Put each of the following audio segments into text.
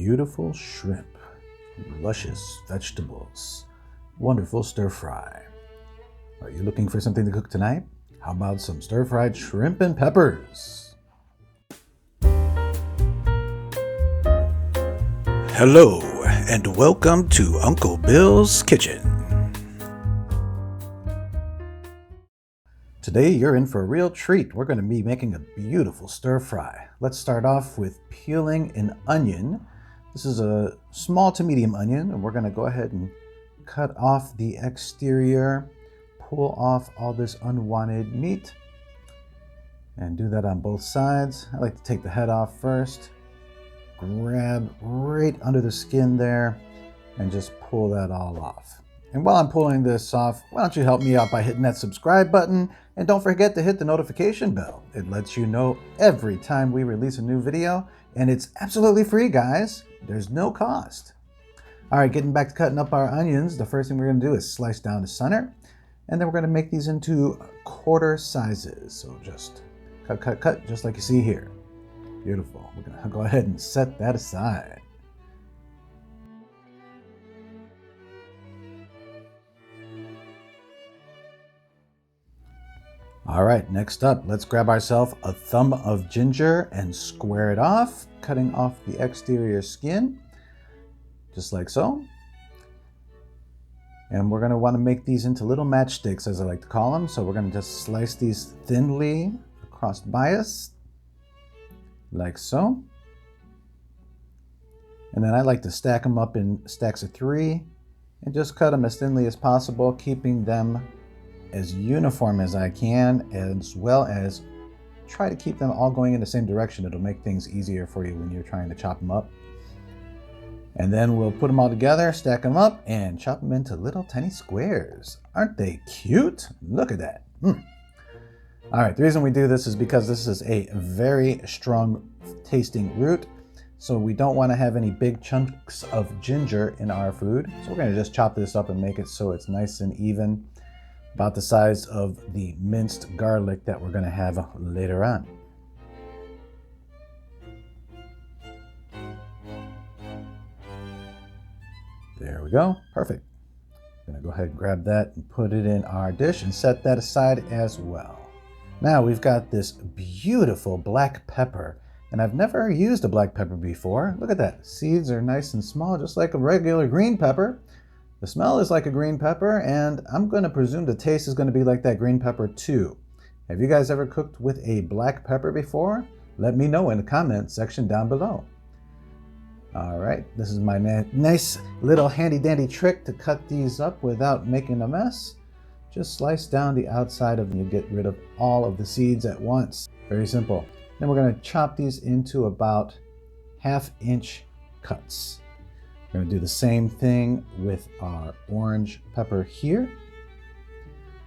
beautiful shrimp, luscious vegetables, wonderful stir fry. Are you looking for something to cook tonight? How about some stir-fried shrimp and peppers? Hello, and welcome to Uncle Bill's Kitchen. Today you're in for a real treat. We're going to be making a beautiful stir-fry. Let's start off with peeling an onion. This is a small to medium onion, and we're going to go ahead and cut off the exterior, pull off all this unwanted meat, and do that on both sides. I like to take the head off first, grab right under the skin there, and just pull that all off. And while I'm pulling this off, why don't you help me out by hitting that subscribe button, and don't forget to hit the notification bell. It lets you know every time we release a new video, and it's absolutely free, guys. There's no cost. All right, getting back to cutting up our onions, the first thing we're gonna do is slice down the center, and then we're gonna make these into quarter sizes. So just cut, just like you see here. Beautiful. We're gonna go ahead and set that aside. All right, next up, let's grab ourselves a thumb of ginger and square it off, cutting off the exterior skin, just like so. And we're gonna wanna make these into little matchsticks, as I like to call them. So we're gonna just slice these thinly across the bias, like so. And then I like to stack them up in stacks of 3 and just cut them as thinly as possible, keeping them as uniform as I can, as well as try to keep them all going in the same direction. It'll make things easier for you when you're trying to chop them up. And then we'll put them all together, stack them up, and chop them into little tiny squares. Aren't they cute? Look at that. All right, the reason we do this is because this is a very strong tasting root, so we don't want to have any big chunks of ginger in our food. So we're going to just chop this up and make it so it's nice and even, about the size of the minced garlic that we're going to have later on. There we go. Perfect. I'm going to go ahead and grab that and put it in our dish and set that aside as well. Now we've got this beautiful black pepper, and I've never used a black pepper before. Look at that. Seeds are nice and small, just like a regular green pepper. The smell is like a green pepper, and I'm going to presume the taste is going to be like that green pepper too. Have you guys ever cooked with a black pepper before? Let me know in the comment section down below. All right, this is my nice little handy dandy trick to cut these up without making a mess. Just slice down the outside of them and you get rid of all of the seeds at once. Very simple. Then we're going to chop these into about 1/2 inch cuts. We're going to do the same thing with our orange pepper here.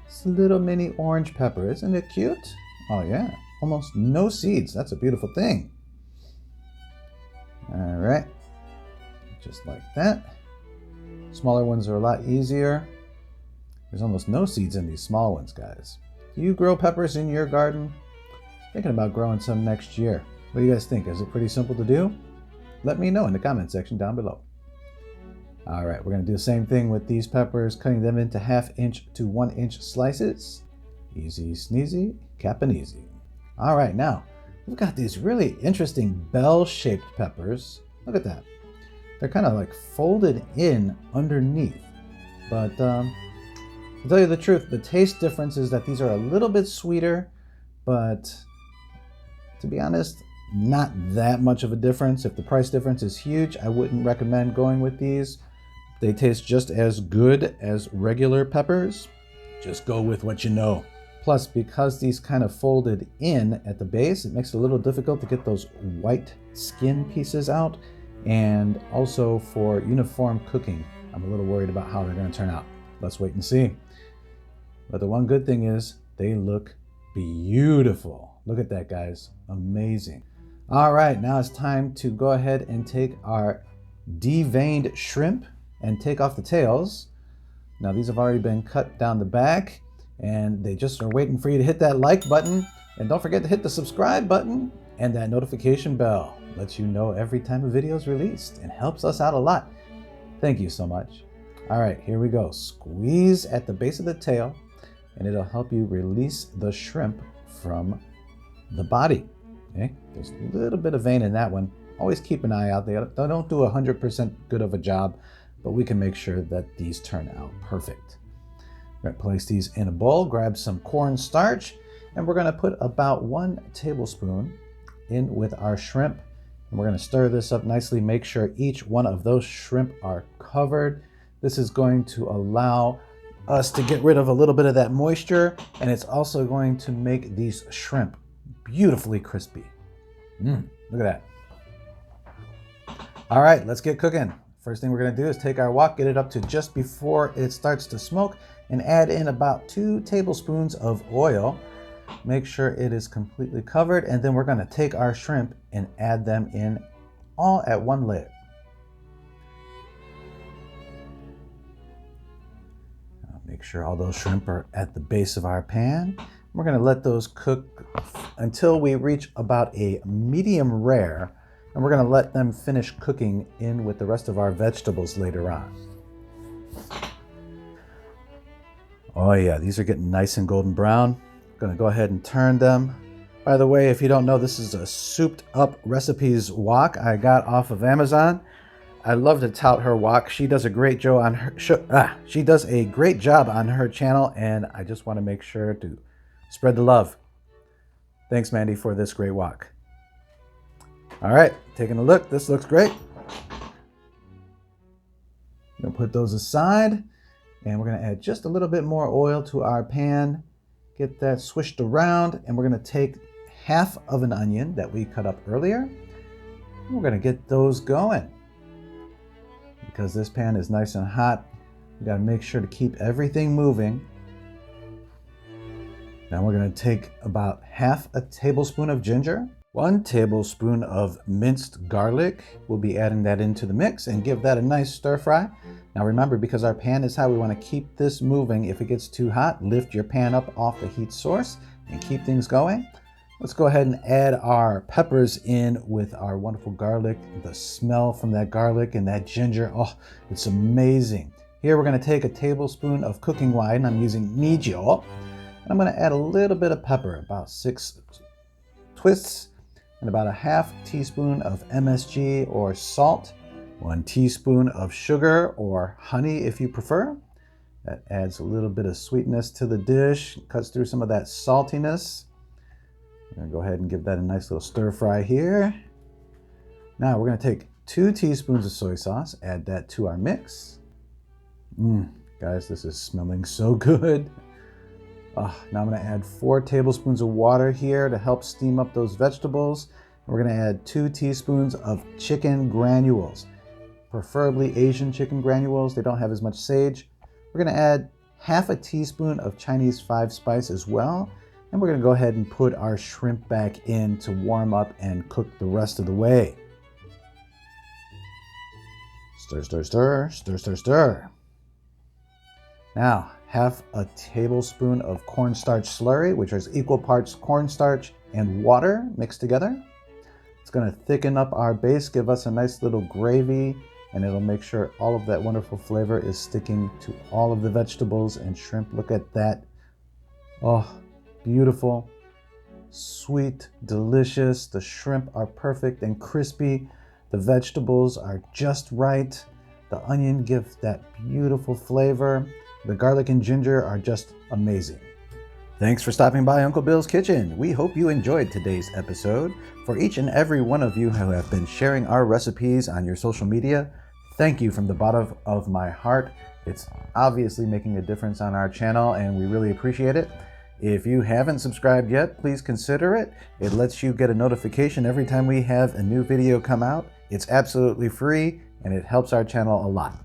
It's a little mini orange pepper. Isn't it cute? Oh yeah, almost no seeds. That's a beautiful thing. All right, just like that. Smaller ones are a lot easier. There's almost no seeds in these small ones, guys. Do you grow peppers in your garden? Thinking about growing some next year. What do you guys think? Is it pretty simple to do? Let me know in the comment section down below. All right, we're gonna do the same thing with these peppers, cutting them into 1/2 inch to 1 inch slices. Easy sneezy, capping easy. All right, now we've got these really interesting bell-shaped peppers. Look at that. They're kind of like folded in underneath. But to tell you the truth, the taste difference is that these are a little bit sweeter, but to be honest, not that much of a difference. If the price difference is huge, I wouldn't recommend going with these. They taste just as good as regular peppers. Just go with what you know. Plus, because these kind of folded in at the base, it makes it a little difficult to get those white skin pieces out. And also for uniform cooking, I'm a little worried about how they're going to turn out. Let's wait and see. But the one good thing is they look beautiful. Look at that, guys. Amazing. All right, now it's time to go ahead and take our deveined shrimp and take off the tails. Now these have already been cut down the back, and they just are waiting for you to hit that like button. And don't forget to hit the subscribe button and that notification bell. lets you know every time a video is released and helps us out a lot. Thank you so much. All right, here we go. Squeeze at the base of the tail and it'll help you release the shrimp from the body. Okay, there's a little bit of vein in that one. Always keep an eye out. They don't do 100% good of a job, but we can make sure that these turn out perfect. We're going to place these in a bowl, grab some cornstarch, and we're going to put about 1 tablespoon in with our shrimp. And we're going to stir this up nicely. Make sure each one of those shrimp are covered. This is going to allow us to get rid of a little bit of that moisture, and it's also going to make these shrimp beautifully crispy. Look at that. All right, let's get cooking. First thing we're going to do is take our wok, get it up to just before it starts to smoke, and add in about 2 tablespoons of oil. Make sure it is completely covered, and then we're going to take our shrimp and add them in all at one lid. Make sure all those shrimp are at the base of our pan. We're going to let those cook until we reach about a medium rare, and we're going to let them finish cooking in with the rest of our vegetables later on. Oh yeah, these are getting nice and golden brown. I'm going to go ahead and turn them. By the way, if you don't know, this is a souped up recipes wok I got off of Amazon. I love to tout her wok. She does a great job on her channel, and I just want to make sure to spread the love. Thanks, Mandy, for this great wok. All right, taking a look. This looks great. I'm going to put those aside, and we're going to add just a little bit more oil to our pan. Get that swished around, and we're going to take half of an onion that we cut up earlier. And we're going to get those going. Because this pan is nice and hot, we got to make sure to keep everything moving. Now we're going to take about half a tablespoon of ginger, 1 tablespoon of minced garlic. We'll be adding that into the mix and give that a nice stir fry. Now remember, because our pan is hot, we want to keep this moving. If it gets too hot, lift your pan up off the heat source and keep things going. Let's go ahead and add our peppers in with our wonderful garlic. The smell from that garlic and that ginger, oh, it's amazing. Here we're going to take a tablespoon of cooking wine. I'm using mijo. And I'm going to add a little bit of pepper, about 6 twists, and about a half teaspoon of MSG or salt, 1 teaspoon of sugar or honey if you prefer. That adds a little bit of sweetness to the dish, cuts through some of that saltiness. I'm going to go ahead and give that a nice little stir fry here. Now we're going to take 2 teaspoons of soy sauce, add that to our mix. Guys, this is smelling so good. Now I'm going to add 4 tablespoons of water here to help steam up those vegetables. We're going to add 2 teaspoons of chicken granules, preferably Asian chicken granules. They don't have as much sage. We're going to add half a teaspoon of Chinese 5 spice as well. And we're going to go ahead and put our shrimp back in to warm up and cook the rest of the way. Stir, stir, stir, stir, stir, stir. Now, half a tablespoon of cornstarch slurry, which is equal parts cornstarch and water mixed together. It's going to thicken up our base, give us a nice little gravy, and it'll make sure all of that wonderful flavor is sticking to all of the vegetables and shrimp. Look at that. Oh, beautiful, sweet, delicious. The shrimp are perfect and crispy. The vegetables are just right. The onion gives that beautiful flavor. The garlic and ginger are just amazing. Thanks for stopping by Uncle Bill's Kitchen. We hope you enjoyed today's episode. For each and every one of you who have been sharing our recipes on your social media, thank you from the bottom of my heart. It's obviously making a difference on our channel, and we really appreciate it. If you haven't subscribed yet, please consider it. It lets you get a notification every time we have a new video come out. It's absolutely free, and it helps our channel a lot.